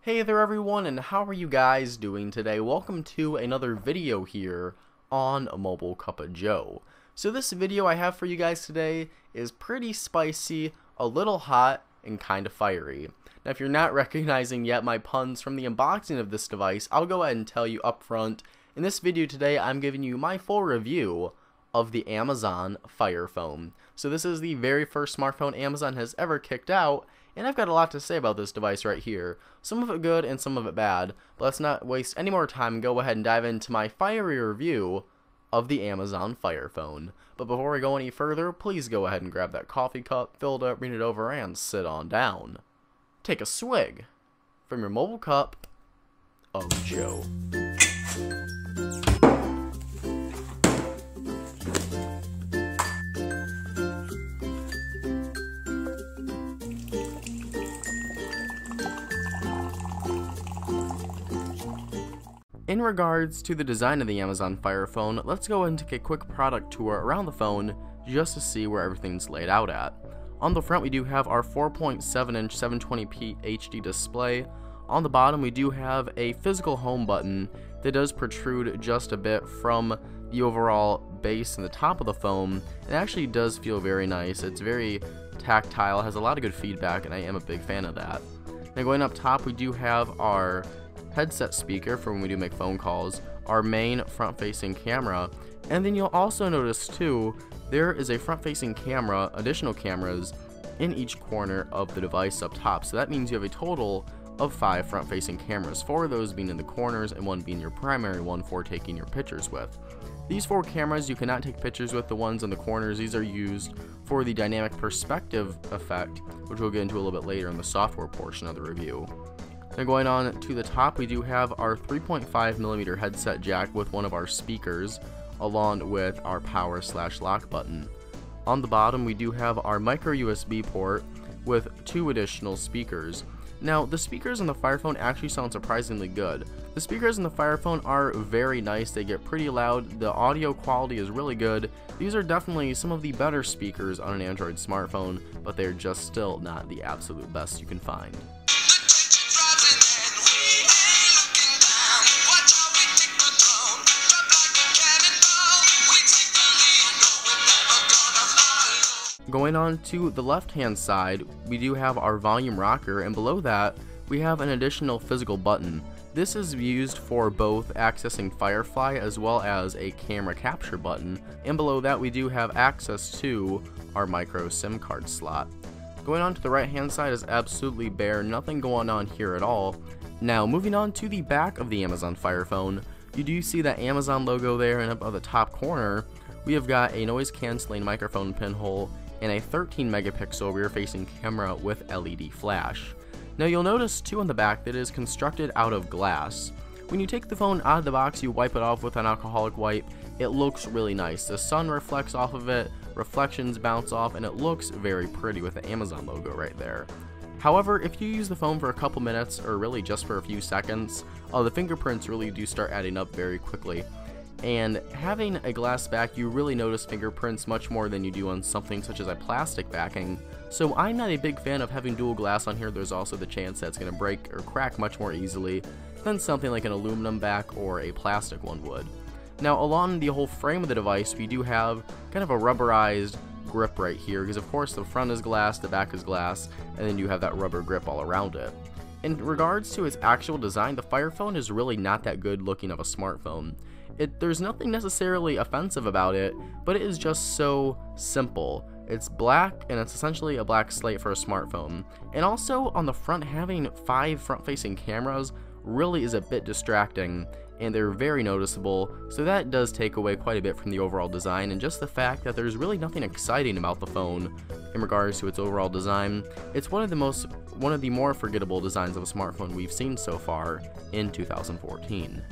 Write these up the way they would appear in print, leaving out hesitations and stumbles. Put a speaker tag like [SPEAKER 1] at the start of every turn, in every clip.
[SPEAKER 1] Hey there everyone, and how are you guys doing today? Welcome to another video here on Mobile Cup of Joe. So this video I have for you guys today is pretty spicy, a little hot, and kind of fiery. Now if you're not recognizing yet my puns from the unboxing of this device, I'll go ahead and tell you up front. In this video today, I'm giving you my full review of the Amazon Fire Phone. So this is the very first smartphone Amazon has ever kicked out, and I've got a lot to say about this device right here. Some of it good and some of it bad, but let's not waste any more time and go ahead and dive into my fiery review of the Amazon Fire Phone. But before we go any further, please go ahead and grab that coffee cup, fill it up, read it over, and sit on down. Take a swig from your mobile cup of Joe. In regards to the design of the Amazon Fire Phone, let's go and take a quick product tour around the phone just to see where everything's laid out at. On the front we do have our 4.7-inch 720p HD display. On the bottom we do have a physical home button that does protrude just a bit from the overall base and the top of the phone. It actually does feel very nice. It's very tactile, has a lot of good feedback, and I am a big fan of that. Now going up top we do have our headset speaker for when we do make phone calls, our main front-facing camera, and then you'll also notice too there is a front-facing camera, additional cameras in each corner of the device up top. So that means you have a total of 5 front-facing cameras, 4 of those being in the corners and 1 being your primary one for taking your pictures with. These 4 cameras you cannot take pictures with. The ones in the corners, these are used for the dynamic perspective effect, which we'll get into a little bit later in the software portion of the review. Then going on to the top, we do have our 3.5mm headset jack with one of our speakers, along with our power/lock button. On the bottom, we do have our micro USB port with 2 additional speakers. Now, the speakers on the Fire Phone actually sound surprisingly good. The speakers in the Fire Phone are very nice. They get pretty loud. The audio quality is really good. These are definitely some of the better speakers on an Android smartphone, but they're just still not the absolute best you can find. Going on to the left-hand side, we do have our volume rocker, and below that, we have an additional physical button. This is used for both accessing Firefly as well as a camera capture button, and below that we do have access to our micro SIM card slot. Going on to the right-hand side is absolutely bare, nothing going on here at all. Now, moving on to the back of the Amazon Fire Phone, you do see that Amazon logo there, and up at the top corner, we have got a noise-canceling microphone pinhole and a 13 megapixel rear-facing camera with LED flash. Now you'll notice too on the back that it is constructed out of glass. When you take the phone out of the box, you wipe it off with an alcoholic wipe. It looks really nice. The sun reflects off of it, reflections bounce off, and it looks very pretty with the Amazon logo right there. However, if you use the phone for a couple minutes, or really just for a few seconds, the fingerprints really do start adding up very quickly. And having a glass back, you really notice fingerprints much more than you do on something such as a plastic backing. So I'm not a big fan of having dual glass on here. There's also the chance that it's going to break or crack much more easily than something like an aluminum back or a plastic one would. Now along the whole frame of the device, we do have kind of a rubberized grip right here, because of course the front is glass, the back is glass, and then you have that rubber grip all around it. In regards to its actual design, the Fire Phone is really not that good looking of a smartphone. There's nothing necessarily offensive about it, but it is just so simple. It's black, and it's essentially a black slate for a smartphone. And also, on the front, having 5 front-facing cameras really is a bit distracting, and they're very noticeable, so that does take away quite a bit from the overall design, and just the fact that there's really nothing exciting about the phone in regards to its overall design. It's one of the more forgettable designs of a smartphone we've seen so far in 2014.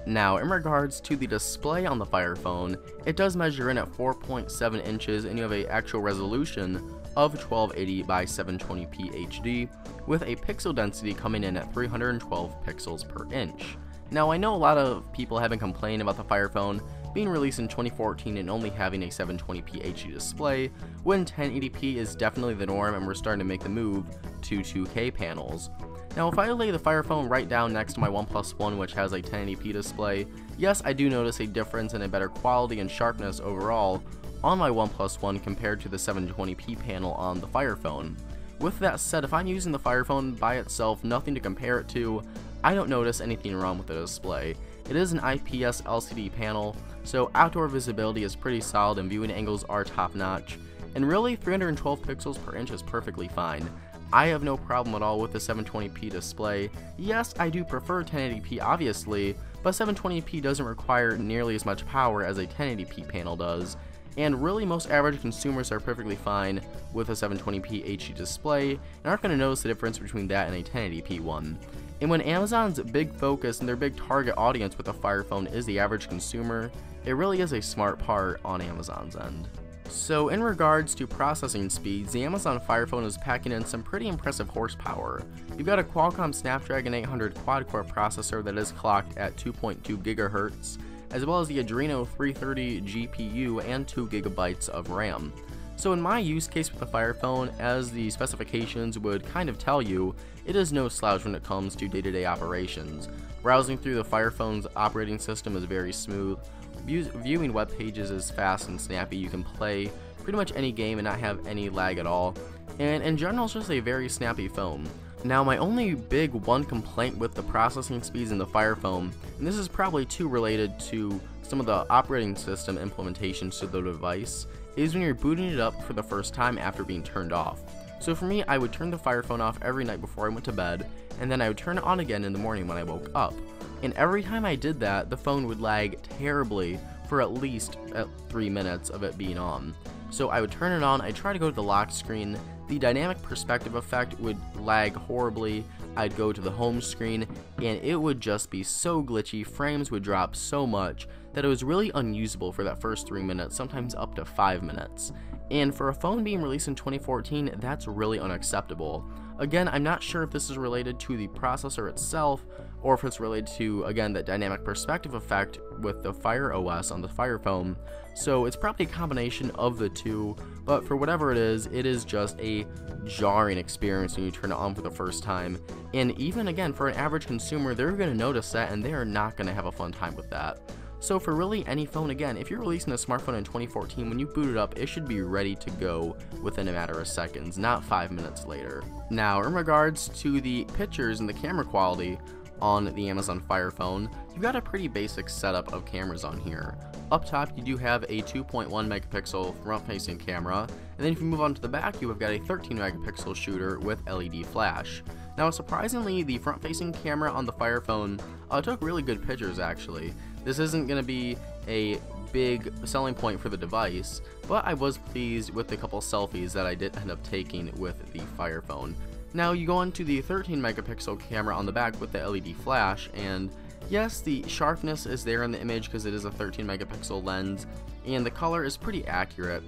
[SPEAKER 1] Now, in regards to the display on the Fire Phone, it does measure in at 4.7 inches, and you have an actual resolution of 1280 by 720p HD, with a pixel density coming in at 312 pixels per inch. Now, I know a lot of people have been complaining about the Fire Phone being released in 2014 and only having a 720p HD display, when 1080p is definitely the norm and we're starting to make the move to 2K panels. Now if I lay the Fire Phone right down next to my OnePlus One, which has a 1080p display, yes, I do notice a difference in a better quality and sharpness overall on my OnePlus One compared to the 720p panel on the Fire Phone. With that said, if I'm using the Fire Phone by itself, nothing to compare it to, I don't notice anything wrong with the display. It is an IPS LCD panel, so outdoor visibility is pretty solid and viewing angles are top notch, and really 312 pixels per inch is perfectly fine. I have no problem at all with the 720p display. Yes, I do prefer 1080p obviously, but 720p doesn't require nearly as much power as a 1080p panel does, and really most average consumers are perfectly fine with a 720p HD display and aren't going to notice the difference between that and a 1080p one. And when Amazon's big focus and their big target audience with the Fire Phone is the average consumer, it really is a smart part on Amazon's end. So in regards to processing speeds, the Amazon Fire Phone is packing in some pretty impressive horsepower. You've got a Qualcomm Snapdragon 800 quad-core processor that is clocked at 2.2 GHz, as well as the Adreno 330 GPU and 2 GB of RAM. So in my use case with the Fire Phone, as the specifications would kind of tell you, it is no slouch when it comes to day-to-day operations. Browsing through the Fire Phone's operating system is very smooth. Viewing web pages is fast and snappy. You can play pretty much any game and not have any lag at all. And in general, it's just a very snappy phone. Now, my only big one complaint with the processing speeds in the Fire Phone, and this is probably too related to some of the operating system implementations to the device, is when you're booting it up for the first time after being turned off. So for me, I would turn the Fire Phone off every night before I went to bed, and then I would turn it on again in the morning when I woke up. And every time I did that, the phone would lag terribly for at least 3 minutes of it being on. So I would turn it on, I'd try to go to the lock screen, the dynamic perspective effect would lag horribly, I'd go to the home screen, and it would just be so glitchy, frames would drop so much that it was really unusable for that first 3 minutes, sometimes up to 5 minutes. And for a phone being released in 2014, that's really unacceptable. Again, I'm not sure if this is related to the processor itself, or if it's related to, again, that dynamic perspective effect with the Fire OS on the Fire Phone. So it's probably a combination of the two, but for whatever it is just a jarring experience when you turn it on for the first time. And even, again, for an average consumer, they're going to notice that and they're not going to have a fun time with that. So for really any phone, again, if you're releasing a smartphone in 2014, when you boot it up, it should be ready to go within a matter of seconds, not 5 minutes later. Now, in regards to the pictures and the camera quality on the Amazon Fire Phone, you've got a pretty basic setup of cameras on here. Up top, you do have a 2.1 megapixel front-facing camera, and then if you move on to the back, you have got a 13 megapixel shooter with LED flash. Now, surprisingly, the front-facing camera on the Fire Phone took really good pictures, actually. This isn't going to be a big selling point for the device, but I was pleased with the couple selfies that I did end up taking with the Fire Phone. Now, you go on to the 13 megapixel camera on the back with the LED flash, and yes, the sharpness is there in the image because it is a 13 megapixel lens, and the color is pretty accurate.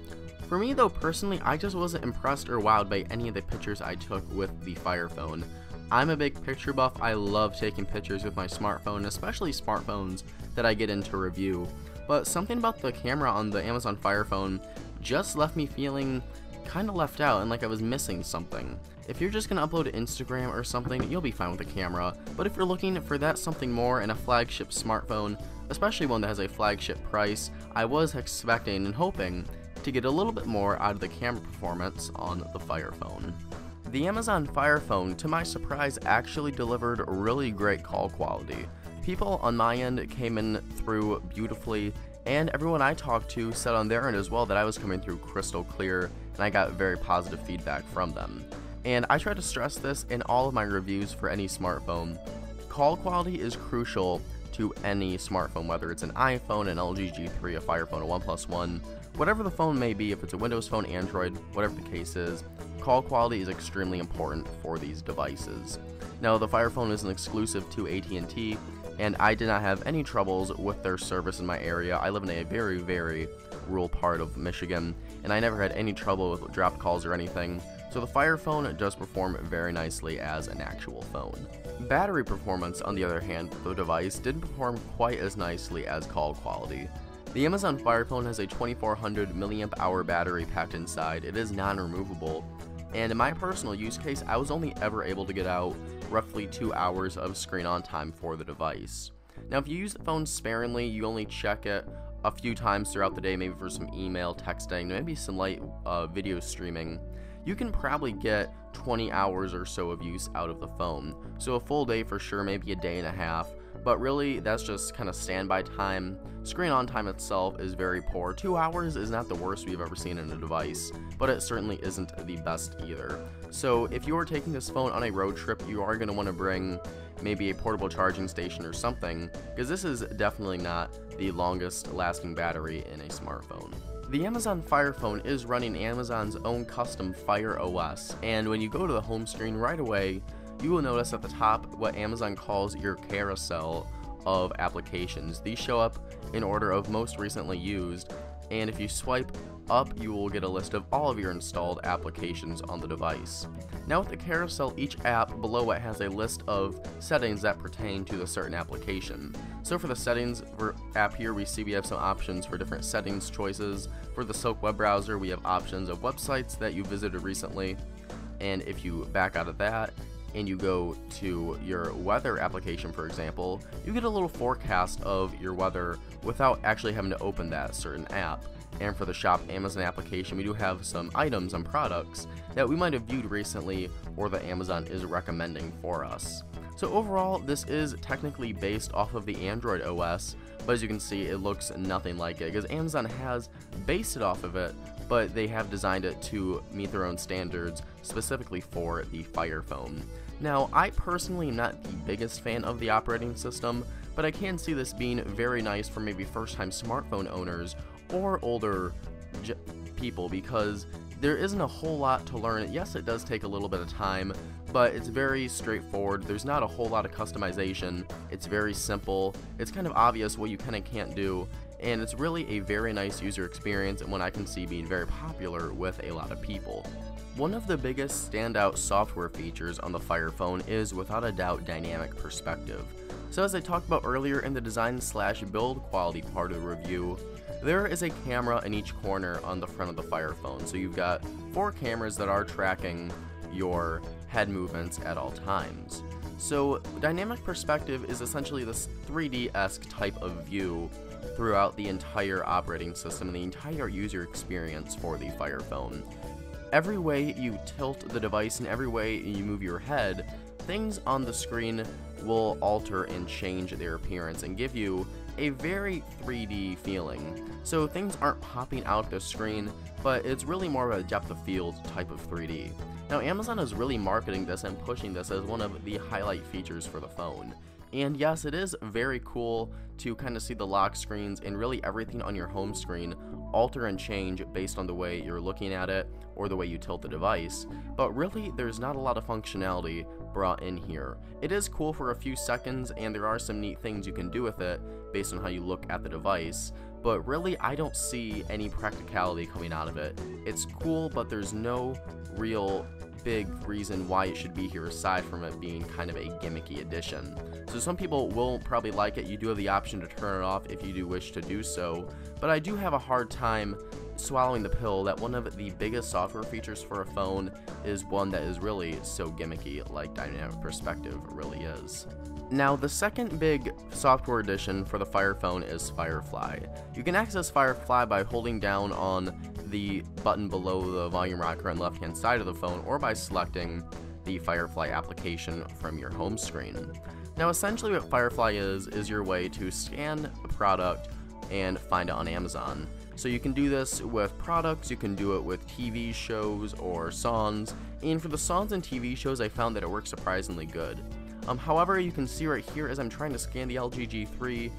[SPEAKER 1] For me though, personally, I just wasn't impressed or wowed by any of the pictures I took with the Fire Phone. I'm a big picture buff. I love taking pictures with my smartphone, especially smartphones that I get into review. But something about the camera on the Amazon Fire Phone just left me feeling kind of left out and like I was missing something. If you're just going to upload to Instagram or something, you'll be fine with the camera. But if you're looking for that something more in a flagship smartphone, especially one that has a flagship price, I was expecting and hoping to get a little bit more out of the camera performance on the Fire Phone. The Amazon Fire Phone, to my surprise, actually delivered really great call quality. People on my end came in through beautifully, and everyone I talked to said on their end as well that I was coming through crystal clear, and I got very positive feedback from them. And I try to stress this in all of my reviews for any smartphone. Call quality is crucial to any smartphone, whether it's an iPhone, an LG G3, a Fire Phone, a OnePlus One, whatever the phone may be, if it's a Windows Phone, Android, whatever the case is, call quality is extremely important for these devices. Now, the Fire Phone is an exclusive to AT&T, and I did not have any troubles with their service in my area. I live in a very, very rural part of Michigan, and I never had any trouble with dropped calls or anything. So the Fire Phone does perform very nicely as an actual phone. Battery performance, on the other hand, the device didn't perform quite as nicely as call quality. The Amazon Fire Phone has a 2400 milliamp hour battery packed inside. It is non-removable, and in my personal use case, I was only ever able to get out roughly 2 hours of screen on time for the device. Now, if you use the phone sparingly, you only check it a few times throughout the day, maybe for some email, texting, maybe some light video streaming, you can probably get 20 hours or so of use out of the phone. So a full day for sure, maybe a day and a half, but really that's just kind of standby time. Screen on time itself is very poor. 2 hours is not the worst we've ever seen in a device, but it certainly isn't the best either. So if you are taking this phone on a road trip, you are going to want to bring maybe a portable charging station or something, because this is definitely not the longest lasting battery in a smartphone. The Amazon Fire Phone is running Amazon's own custom Fire OS, and when you go to the home screen right away, you will notice at the top what Amazon calls your carousel of applications. These show up in order of most recently used, and if you swipe up, you will get a list of all of your installed applications on the device. Now with the carousel, each app below it has a list of settings that pertain to the certain application. So for the settings app here, we have some options for different settings choices. For the Silk web browser, we have options of websites that you visited recently, and if you back out of that and you go to your weather application, for example, you get a little forecast of your weather without actually having to open that certain app. And for the Shop Amazon application, we do have some items and products that we might have viewed recently or that Amazon is recommending for us. So overall, this is technically based off of the Android OS, but as you can see, it looks nothing like it, because Amazon has based it off of it, but they have designed it to meet their own standards specifically for the Fire Phone. Now, I personally am not the biggest fan of the operating system, but I can see this being very nice for maybe first-time smartphone owners or older people, because there isn't a whole lot to learn. Yes, it does take a little bit of time, but it's very straightforward. There's not a whole lot of customization. It's very simple. It's kind of obvious what you can and can't do, and it's really a very nice user experience, and one I can see being very popular with a lot of people. One of the biggest standout software features on the Fire Phone is without a doubt dynamic perspective. So as I talked about earlier in the design/build quality part of the review, there is a camera in each corner on the front of the Fire Phone. So you've got 4 cameras that are tracking your head movements at all times. So dynamic perspective is essentially this 3D-esque type of view throughout the entire operating system and the entire user experience for the Fire Phone. Every way you tilt the device and every way you move your head, things on the screen will alter and change their appearance and give you a very 3D feeling. So things aren't popping out the screen, but it's really more of a depth of field type of 3D. Now Amazon is really marketing this and pushing this as one of the highlight features for the phone. And yes, it is very cool to kind of see the lock screens and really everything on your home screen alter and change based on the way you're looking at it or the way you tilt the device, but really there's not a lot of functionality brought in here. It is cool for a few seconds, and there are some neat things you can do with it based on how you look at the device, but really I don't see any practicality coming out of it. It's cool, but there's no real big reason why it should be here aside from it being kind of a gimmicky addition. So some people will probably like it. You do have the option to turn it off if you do wish to do so, but I do have a hard time swallowing the pill that one of the biggest software features for a phone is one that is really so gimmicky like dynamic perspective really is. Now, the second big software addition for the Fire Phone is Firefly. You can access Firefly by holding down on the button below the volume rocker on the left hand side of the phone, or by selecting the Firefly application from your home screen. Now essentially what Firefly is your way to scan a product and find it on Amazon. So you can do this with products, you can do it with TV shows or songs, and for the songs and TV shows I found that it works surprisingly good. However, you can see right here as I'm trying to scan the LG G3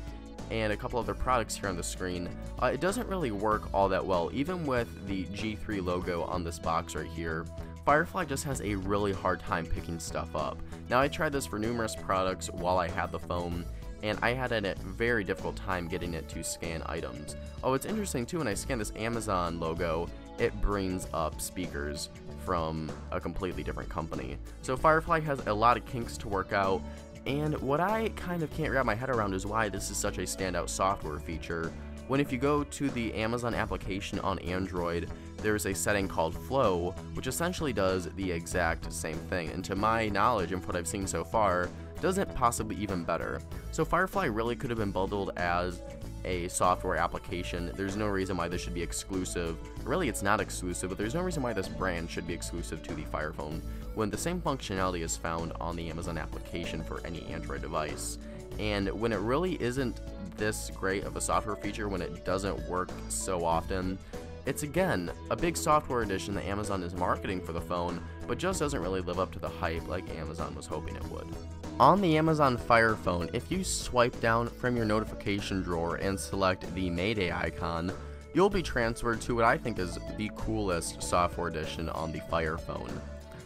[SPEAKER 1] and a couple other products here on the screen, it doesn't really work all that well. Even with the G3 logo on this box right here, Firefly just has a really hard time picking stuff up. Now I tried this for numerous products while I had the phone, and I had a very difficult time getting it to scan items. Oh, it's interesting too, when I scan this Amazon logo, it brings up speakers from a completely different company. So Firefly has a lot of kinks to work out, and what I kind of can't wrap my head around is why this is such a standout software feature when if you go to the Amazon application on Android, there's a setting called Flow, which essentially does the exact same thing, and to my knowledge and what I've seen so far, does it possibly even better. So Firefly really could have been bundled as a software application. There's no reason why this should be exclusive. Really, it's not exclusive, but there's no reason why this brand should be exclusive to the Fire Phone when the same functionality is found on the Amazon application for any Android device. And when it really isn't this great of a software feature, when it doesn't work so often, it's again a big software addition that Amazon is marketing for the phone, but just doesn't really live up to the hype like Amazon was hoping it would. On the Amazon Fire Phone, if you swipe down from your notification drawer and select the Mayday icon, you'll be transferred to what I think is the coolest software edition on the Fire Phone.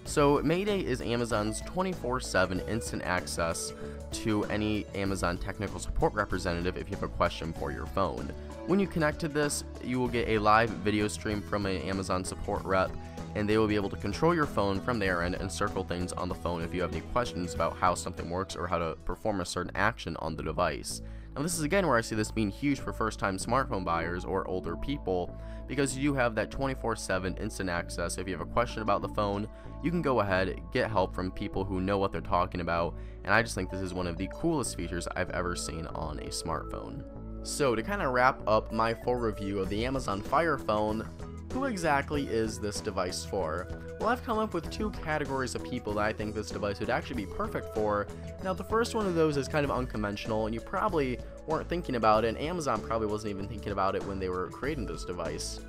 [SPEAKER 1] So Mayday is Amazon's 24/7 instant access to any Amazon technical support representative if you have a question for your phone. When you connect to this, you will get a live video stream from an Amazon support rep, and they will be able to control your phone from their end and circle things on the phone if you have any questions about how something works or how to perform a certain action on the device. Now this is again where I see this being huge for first-time smartphone buyers or older people, because you do have that 24/7 instant access. If you have a question about the phone, you can go ahead, get help from people who know what they're talking about, and I just think this is one of the coolest features I've ever seen on a smartphone. So to kind of wrap up my full review of the Amazon Fire Phone, who exactly is this device for? Well, I've come up with two categories of people that I think this device would actually be perfect for. Now, the first one of those is kind of unconventional, and you probably weren't thinking about it, and Amazon probably wasn't even thinking about it when they were creating this device.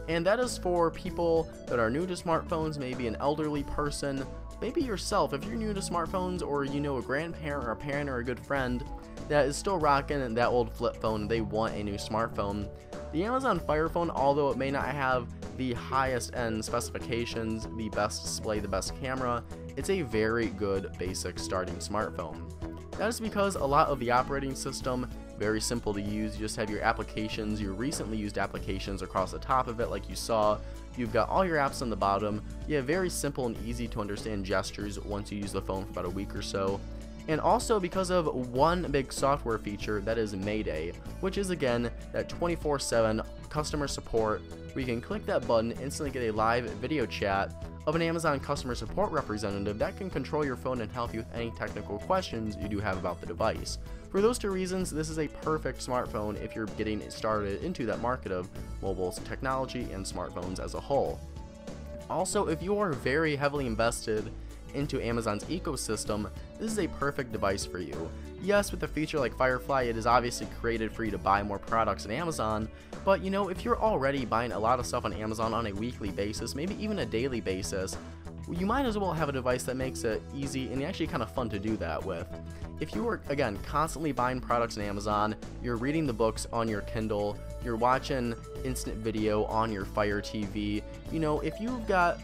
[SPEAKER 1] And that is for people that are new to smartphones, maybe an elderly person, maybe yourself. If you're new to smartphones, or you know a grandparent or a parent or a good friend that is still rocking that old flip phone, they want a new smartphone. The Amazon Fire Phone, although it may not have the highest end specifications, the best display, the best camera, it's a very good basic starting smartphone. That is because a lot of the operating system, very simple to use. You just have your applications, your recently used applications across the top of it like you saw. You've got all your apps on the bottom. You have very simple and easy to understand gestures once you use the phone for about a week or so. And also because of one big software feature, that is Mayday, which is again that 24/7 customer support where you can click that button, instantly get a live video chat of an Amazon customer support representative that can control your phone and help you with any technical questions you do have about the device. For those two reasons, this is a perfect smartphone if you're getting started into that market of mobile technology and smartphones as a whole. Also, if you are very heavily invested into Amazon's ecosystem, this is a perfect device for you. Yes, with a feature like Firefly, it is obviously created for you to buy more products on Amazon, but you know, if you're already buying a lot of stuff on Amazon on a weekly basis, maybe even a daily basis, you might as well have a device that makes it easy and actually kind of fun to do that with. If you are, again, constantly buying products on Amazon, you're reading the books on your Kindle, you're watching instant video on your Fire TV, you know, if you've got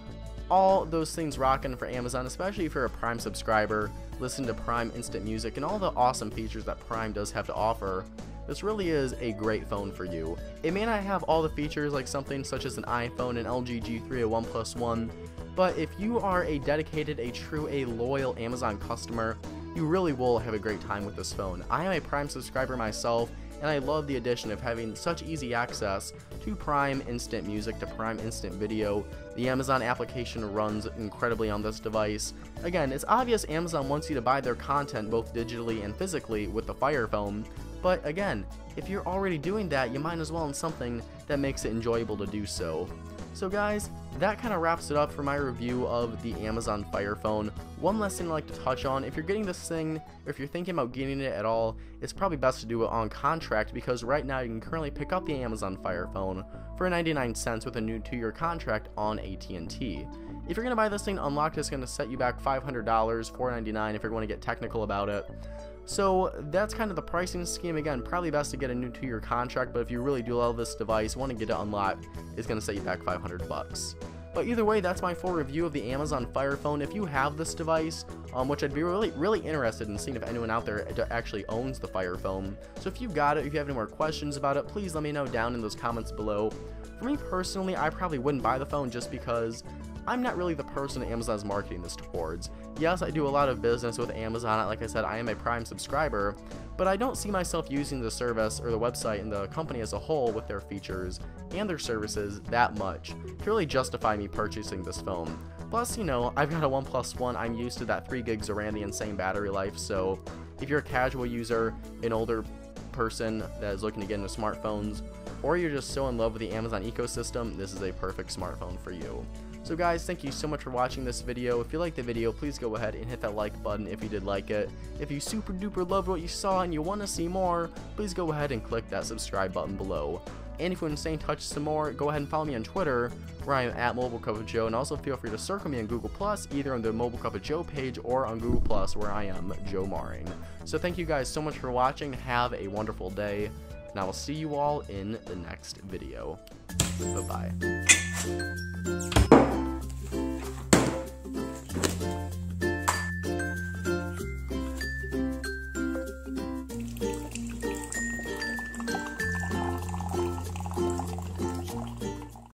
[SPEAKER 1] all those things rocking for Amazon, especially if you're a Prime subscriber, listen to Prime Instant Music and all the awesome features that Prime does have to offer, this really is a great phone for you. It may not have all the features like something such as an iPhone, an LG G3, a OnePlus One, but if you are a dedicated, a loyal Amazon customer, you really will have a great time with this phone. I am a Prime subscriber myself, and I love the addition of having such easy access to Prime Instant Music, to Prime Instant Video. The Amazon application runs incredibly on this device. Again, it's obvious Amazon wants you to buy their content both digitally and physically with the Fire Phone, but again, if you're already doing that, you might as well in something that makes it enjoyable to do so. So guys, that kind of wraps it up for my review of the Amazon Fire Phone. One last thing I'd like to touch on, if you're getting this thing, or if you're thinking about getting it at all, it's probably best to do it on contract, because right now you can currently pick up the Amazon Fire Phone for 99 cents with a new 2-year contract on AT&T. If you're going to buy this thing unlocked, it's going to set you back $500, $499 if you're going to get technical about it. So that's kind of the pricing scheme. Again, probably best to get a new 2-year contract, but if you really do love this device, want to get it unlocked, it's going to set you back $500. But either way, that's my full review of the Amazon Fire Phone. If you have this device, which I'd be really interested in seeing if anyone out there actually owns the Fire Phone. So if you got it, if you have any more questions about it, please let me know down in those comments below. For me personally, I probably wouldn't buy the phone just because I'm not really the person Amazon is marketing this towards. Yes, I do a lot of business with Amazon. Like I said, I am a Prime subscriber, but I don't see myself using the service or the website and the company as a whole with their features and their services that much to really justify me purchasing this phone. Plus, you know, I've got a OnePlus One. I'm used to that 3 gigs of RAM, the insane battery life, so if you're a casual user, an older person that is looking to get into smartphones, or you're just so in love with the Amazon ecosystem, this is a perfect smartphone for you. So guys, thank you so much for watching this video. If you liked the video, please go ahead and hit that like button if you did like it. If you super duper loved what you saw and you want to see more, please go ahead and click that subscribe button below. And if you want to stay in touch some more, go ahead and follow me on Twitter, where I am at Mobile Cup of Joe, and also feel free to circle me on Google+, either on the Mobile Cup of Joe page or on Google+, where I am Joe Maring. So thank you guys so much for watching. Have a wonderful day, and I will see you all in the next video. Bye-bye.